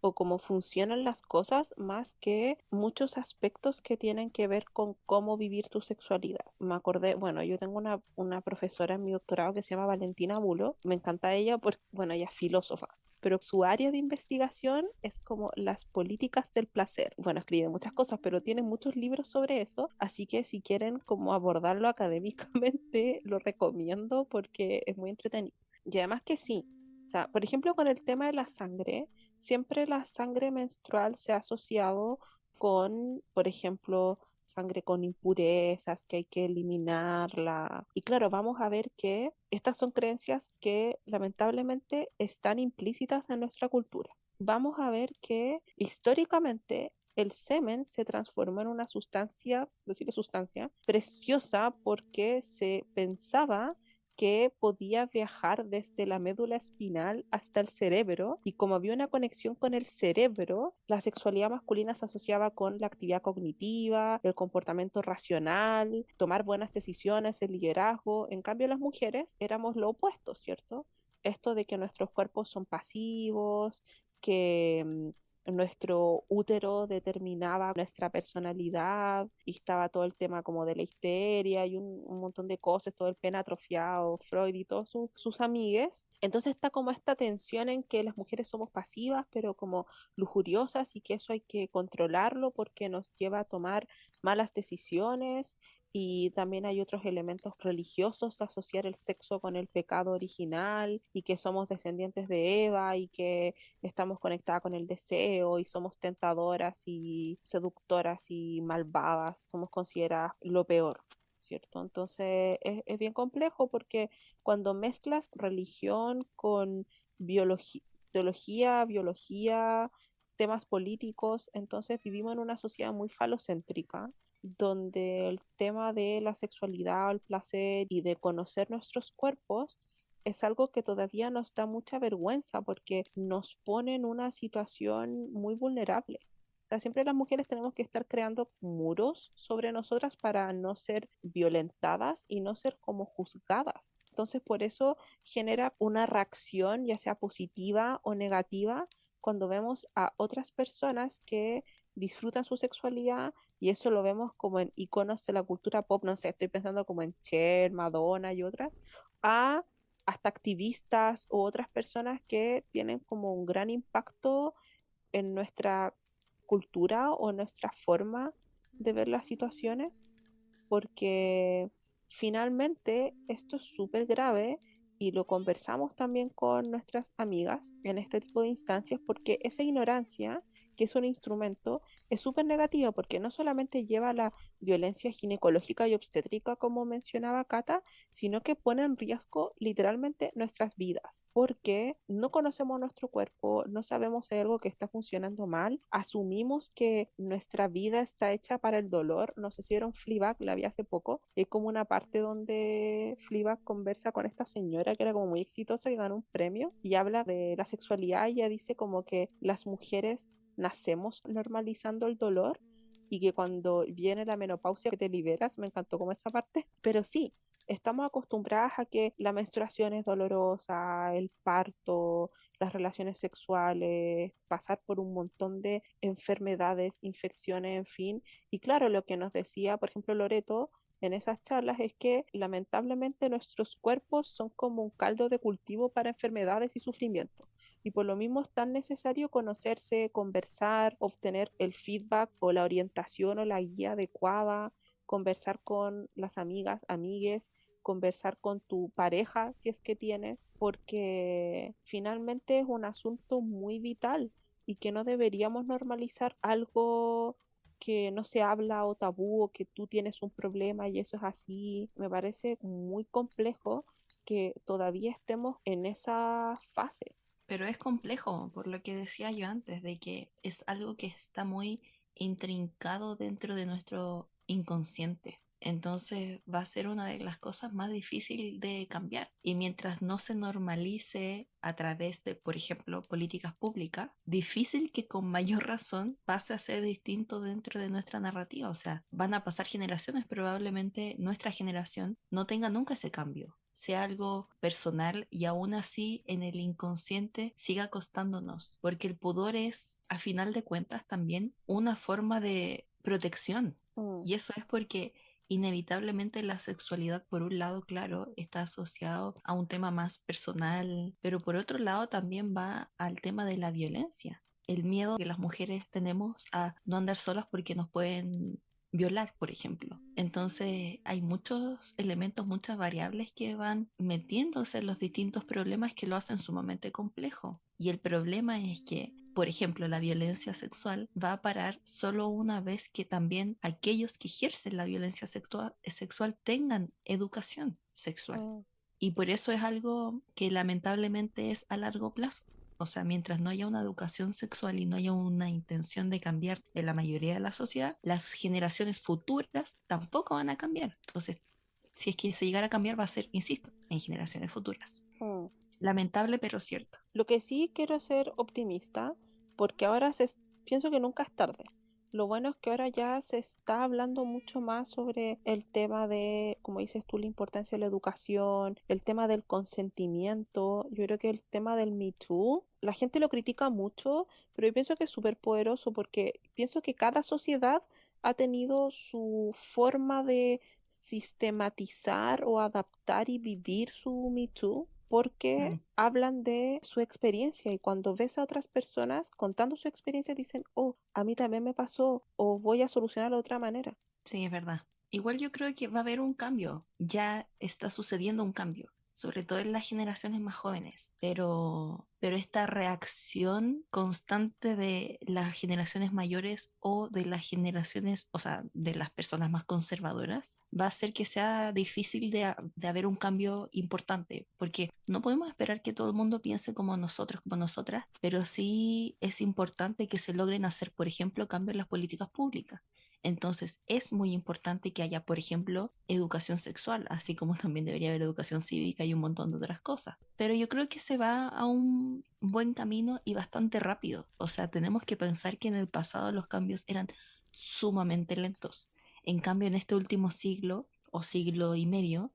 o cómo funcionan las cosas más que muchos aspectos que tienen que ver con cómo vivir tu sexualidad. Me acordé, bueno, yo tengo una profesora en mi doctorado que se llama Valentina Bulo, me encanta ella porque, bueno, ella es filósofa. Pero su área de investigación es como las políticas del placer. Bueno, escribe muchas cosas, pero tiene muchos libros sobre eso, así que si quieren como abordarlo académicamente, lo recomiendo porque es muy entretenido. Y además que sí, o sea, por ejemplo, con el tema de la sangre, siempre la sangre menstrual se ha asociado con, por ejemplo, sangre con impurezas, que hay que eliminarla. Y claro, vamos a ver que estas son creencias que lamentablemente están implícitas en nuestra cultura. Vamos a ver que históricamente el semen se transformó en una sustancia, decirle sustancia, preciosa porque se pensaba que podía viajar desde la médula espinal hasta el cerebro, y como había una conexión con el cerebro, la sexualidad masculina se asociaba con la actividad cognitiva, el comportamiento racional, tomar buenas decisiones, el liderazgo. En cambio, las mujeres éramos lo opuesto, ¿cierto? Esto de que nuestros cuerpos son pasivos, que nuestro útero determinaba nuestra personalidad, y estaba todo el tema como de la histeria y un montón de cosas, todo el pene atrofiado, Freud y todos sus amigues. Entonces está como esta tensión en que las mujeres somos pasivas, pero como lujuriosas, y que eso hay que controlarlo porque nos lleva a tomar malas decisiones. Y también hay otros elementos religiosos de asociar el sexo con el pecado original, y que somos descendientes de Eva y que estamos conectadas con el deseo y somos tentadoras y seductoras y malvadas, somos consideradas lo peor, ¿cierto? Entonces es bien complejo porque cuando mezclas religión con teología, biología, temas políticos, entonces vivimos en una sociedad muy falocéntrica, donde el tema de la sexualidad, el placer y de conocer nuestros cuerpos es algo que todavía nos da mucha vergüenza porque nos pone en una situación muy vulnerable. O sea, siempre las mujeres tenemos que estar creando muros sobre nosotras para no ser violentadas y no ser como juzgadas. Entonces, por eso genera una reacción, ya sea positiva o negativa, cuando vemos a otras personas que disfrutan su sexualidad, y eso lo vemos como en iconos de la cultura pop, no sé, estoy pensando como en Cher, Madonna y otras, a hasta activistas u otras personas que tienen como un gran impacto en nuestra cultura o en nuestra forma de ver las situaciones, porque finalmente esto es súper grave y lo conversamos también con nuestras amigas en este tipo de instancias, porque esa ignorancia, que es un instrumento, es súper negativa porque no solamente lleva a la violencia ginecológica y obstétrica, como mencionaba Cata, sino que pone en riesgo literalmente nuestras vidas, porque no conocemos nuestro cuerpo, no sabemos si hay algo que está funcionando mal, asumimos que nuestra vida está hecha para el dolor. No sé si vieron Fleabag, la vi hace poco, y hay como una parte donde Fleabag conversa con esta señora que era como muy exitosa y ganó un premio, y habla de la sexualidad, y ella dice como que las mujeres nacemos normalizando el dolor, y que cuando viene la menopausia que te liberas, me encantó como esa parte, pero sí, estamos acostumbradas a que la menstruación es dolorosa, el parto, las relaciones sexuales, pasar por un montón de enfermedades, infecciones, en fin. Y claro, lo que nos decía, por ejemplo, Loreto en esas charlas es que lamentablemente nuestros cuerpos son como un caldo de cultivo para enfermedades y sufrimiento. Y por lo mismo es tan necesario conocerse, conversar, obtener el feedback o la orientación o la guía adecuada, conversar con las amigas, amigues, conversar con tu pareja si es que tienes, porque finalmente es un asunto muy vital. y que no deberíamos normalizar algo que no se habla o tabú o que tú tienes un problema y eso es así. Me parece muy complejo que todavía estemos en esa fase. Pero es complejo, por lo que decía yo antes, de que es algo que está muy intrincado dentro de nuestro inconsciente. Entonces va a ser una de las cosas más difíciles de cambiar. Y mientras no se normalice a través de, por ejemplo, políticas públicas, difícil que con mayor razón pase a ser distinto dentro de nuestra narrativa. O sea, van a pasar generaciones, probablemente nuestra generación no tenga nunca ese cambio, sea algo personal y aún así en el inconsciente siga costándonos, porque el pudor es, a final de cuentas, también una forma de protección. Mm, Y eso es porque inevitablemente la sexualidad, por un lado, claro, está asociado a un tema más personal, pero por otro lado también va al tema de la violencia. El miedo que las mujeres tenemos a no andar solas porque nos pueden violar, por ejemplo. Entonces hay muchos elementos, muchas variables que van metiéndose en los distintos problemas que lo hacen sumamente complejo. Y el problema es que, por ejemplo, la violencia sexual va a parar solo una vez que también aquellos que ejercen la violencia sexual tengan educación sexual. mm, Y por eso es algo que lamentablemente es a largo plazo. O sea, mientras no haya una educación sexual y no haya una intención de cambiar en la mayoría de la sociedad, las generaciones futuras tampoco van a cambiar. Entonces, si es que se llegara a cambiar, va a ser, insisto, en generaciones futuras. mm. Lamentable, pero cierto. Lo que sí quiero ser optimista, porque ahora pienso que nunca es tarde. Lo bueno es que ahora ya se está hablando mucho más sobre el tema de, como dices tú, la importancia de la educación, el tema del consentimiento. Yo creo que el tema del Me Too, la gente lo critica mucho, pero yo pienso que es súper poderoso porque pienso que cada sociedad ha tenido su forma de sistematizar o adaptar y vivir su Me Too porque Mm. hablan de su experiencia y cuando ves a otras personas contando su experiencia dicen, oh, a mí también me pasó o voy a solucionarlo de otra manera. Sí, es verdad. Igual yo creo que va a haber un cambio. Ya está sucediendo un cambio, sobre todo en las generaciones más jóvenes. Pero esta reacción constante de las generaciones mayores o de las generaciones, o sea, de las personas más conservadoras, va a hacer que sea difícil de haber un cambio importante, porque no podemos esperar que todo el mundo piense como nosotros, como nosotras, pero sí es importante que se logren hacer, por ejemplo, cambios en las políticas públicas. Entonces es muy importante que haya, por ejemplo, educación sexual, así como también debería haber educación cívica y un montón de otras cosas. Pero yo creo que se va a un buen camino y bastante rápido. O sea, tenemos que pensar que en el pasado los cambios eran sumamente lentos. En cambio, en este último siglo o siglo y medio,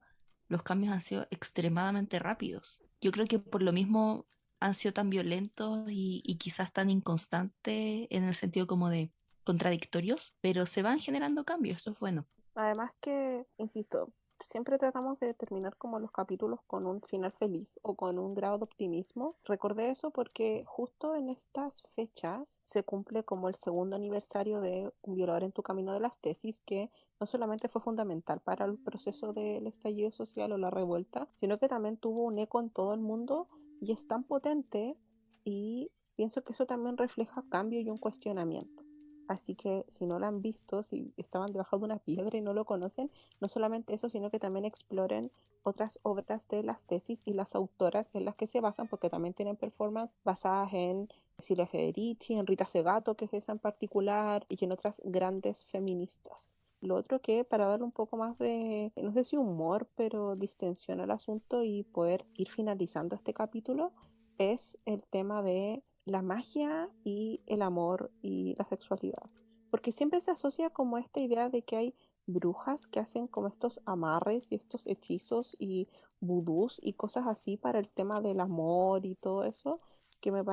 los cambios han sido extremadamente rápidos. Yo creo que por lo mismo han sido tan violentos y quizás tan inconstantes en el sentido como de contradictorios, pero se van generando cambios, eso es bueno. Además que, insisto, siempre tratamos de terminar como los capítulos con un final feliz o con un grado de optimismo. Recordé eso porque justo en estas fechas se cumple como el segundo aniversario de Un violador en tu camino de las tesis, que no solamente fue fundamental para el proceso del estallido social o la revuelta, sino que también tuvo un eco en todo el mundo y es tan potente y pienso que eso también refleja cambio y un cuestionamiento. Así que si no lo han visto, si estaban debajo de una piedra y no lo conocen, no solamente eso, sino que también exploren otras obras de las tesis y las autoras en las que se basan, porque también tienen performance basadas en Silvia Federici, en Rita Segato, que es esa en particular, y en otras grandes feministas. Lo otro que para darle un poco más de, no sé si humor, pero distensión al asunto y poder ir finalizando este capítulo, es el tema de la magia y el amor y la sexualidad. Porque siempre se asocia como esta idea de que hay brujas que hacen como estos amarres y estos hechizos y vudús y cosas así para el tema del amor y todo eso, que a mí me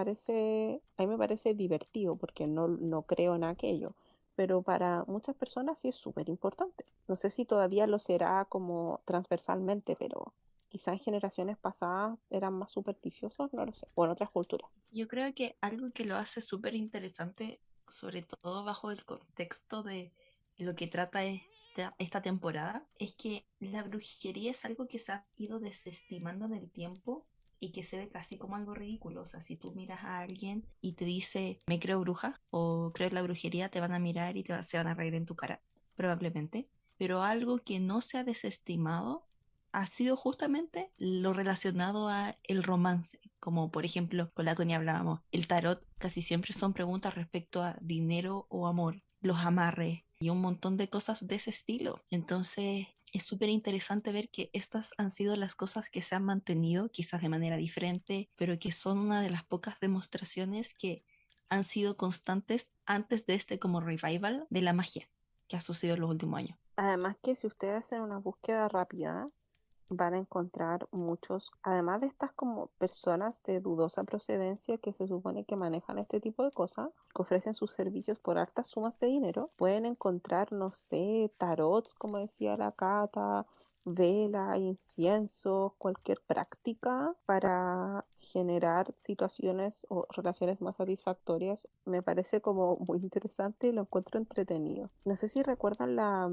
parece divertido porque no creo en aquello. Pero para muchas personas sí es súper importante. No sé si todavía lo será como transversalmente, pero quizá en generaciones pasadas eran más supersticiosos, no lo sé, o en otras culturas. Yo creo que algo que lo hace súper interesante, sobre todo bajo el contexto de lo que trata esta temporada, es que la brujería es algo que se ha ido desestimando en el tiempo y que se ve casi como algo ridículo. O sea, si tú miras a alguien y te dice, me creo bruja o creo en la brujería, te van a mirar y se van a reír en tu cara, probablemente. Pero algo que no se ha desestimado ha sido justamente lo relacionado a el romance, como por ejemplo con la Connie hablábamos, el tarot casi siempre son preguntas respecto a dinero o amor, los amarres y un montón de cosas de ese estilo. Entonces es súper interesante ver que estas han sido las cosas que se han mantenido, quizás de manera diferente, pero que son una de las pocas demostraciones que han sido constantes antes de este como revival de la magia que ha sucedido en los últimos años. Además que si ustedes hacen una búsqueda rápida, van a encontrar muchos, además de estas como personas de dudosa procedencia que se supone que manejan este tipo de cosas, que ofrecen sus servicios por altas sumas de dinero, pueden encontrar, no sé, tarots, como decía la Cata, vela, incienso, cualquier práctica para generar situaciones o relaciones más satisfactorias. Me parece como muy interesante y lo encuentro entretenido. No sé si recuerdan la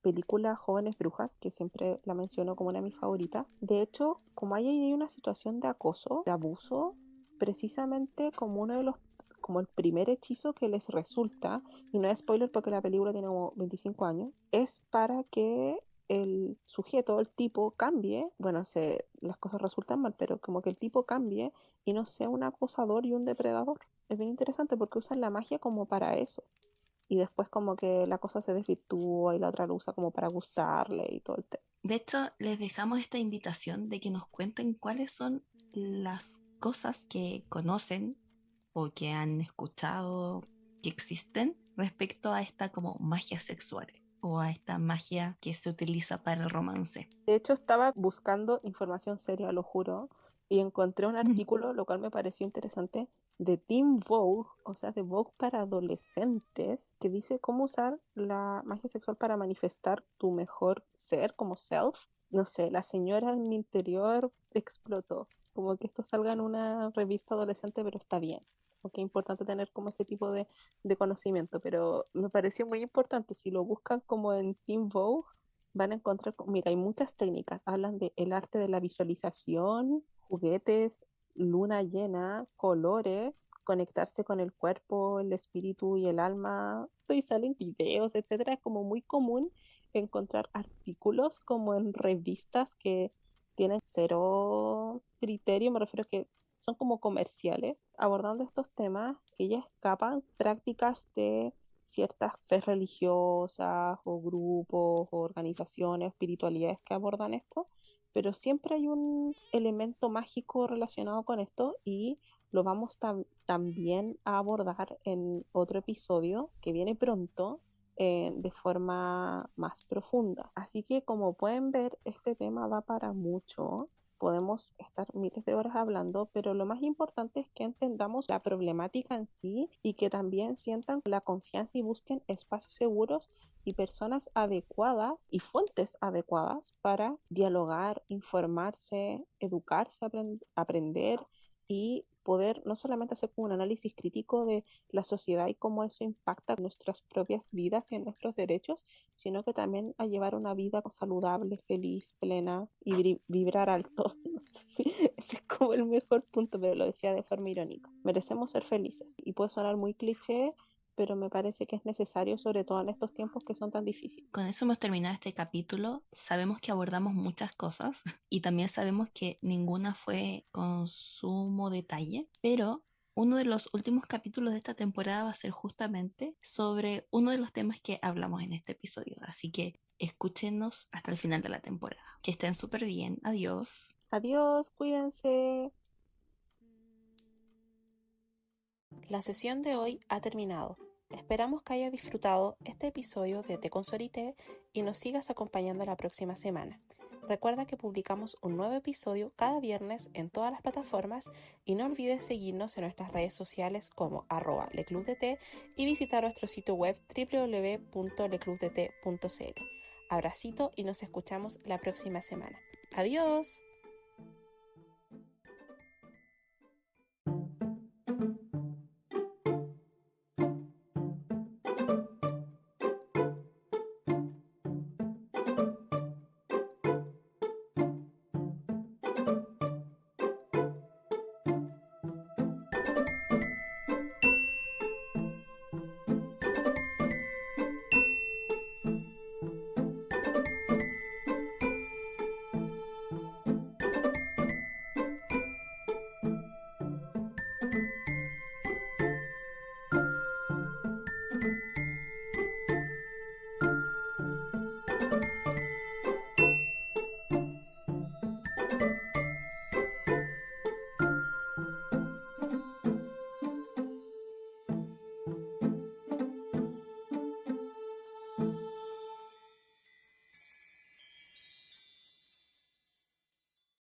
película Jóvenes Brujas, que siempre la menciono como una de mis favoritas. De hecho, como hay una situación de acoso, de abuso, precisamente como uno de los como el primer hechizo que les resulta, y no es spoiler porque la película tiene como 25 años, es para que el sujeto, el tipo, cambie, bueno, las cosas resultan mal, pero como que el tipo cambie y no sea un acosador y un depredador. Es bien interesante porque usan la magia como para eso. Y después como que la cosa se desvirtúa y la otra lo usa como para gustarle y todo el tema. De hecho, les dejamos esta invitación de que nos cuenten cuáles son las cosas que conocen o que han escuchado que existen respecto a esta como magia sexual o a esta magia que se utiliza para el romance. De hecho, estaba buscando información seria, lo juro, y encontré un artículo, lo cual me pareció interesante, de Teen Vogue, o sea, de Vogue para adolescentes, que dice cómo usar la magia sexual para manifestar tu mejor ser como self. No sé, la señora en mi interior explotó. Como que esto salga en una revista adolescente, pero está bien. Porque es importante tener como ese tipo de conocimiento, pero me pareció muy importante. Si lo buscan como en Teen Vogue, van a encontrar, mira, hay muchas técnicas, hablan de el arte de la visualización, juguetes, luna llena, colores, conectarse con el cuerpo, el espíritu y el alma, y salen videos, etcétera. Es como muy común encontrar artículos como en revistas que tienen cero criterio, me refiero a que son como comerciales, abordando estos temas que ya escapan prácticas de ciertas fe religiosas o grupos o organizaciones, espiritualidades que abordan esto, pero siempre hay un elemento mágico relacionado con esto y lo vamos también a abordar en otro episodio que viene pronto de forma más profunda. Así que como pueden ver, este tema va para mucho. Podemos estar miles de horas hablando, pero lo más importante es que entendamos la problemática en sí y que también sientan la confianza y busquen espacios seguros y personas adecuadas y fuentes adecuadas para dialogar, informarse, educarse, aprender y poder no solamente hacer un análisis crítico de la sociedad y cómo eso impacta nuestras propias vidas y en nuestros derechos, sino que también a llevar una vida saludable, feliz, plena y vibrar alto. No sé si ese es como el mejor punto, pero lo decía de forma irónica. Merecemos ser felices y puede sonar muy cliché, pero me parece que es necesario, sobre todo en estos tiempos que son tan difíciles. Con eso hemos terminado este capítulo. Sabemos que abordamos muchas cosas y también sabemos que ninguna fue con sumo detalle, pero uno de los últimos capítulos de esta temporada va a ser justamente sobre uno de los temas que hablamos en este episodio. Así que escúchenos hasta el final de la temporada. Que estén súper bien. Adiós. Adiós, cuídense. La sesión de hoy ha terminado. Esperamos que hayas disfrutado este episodio de Te con Sorité y nos sigas acompañando la próxima semana. Recuerda que publicamos un nuevo episodio cada viernes en todas las plataformas y no olvides seguirnos en nuestras redes sociales como @leclubdt y visitar nuestro sitio web www.leclubdt.cl. Abracito y nos escuchamos la próxima semana. ¡Adiós!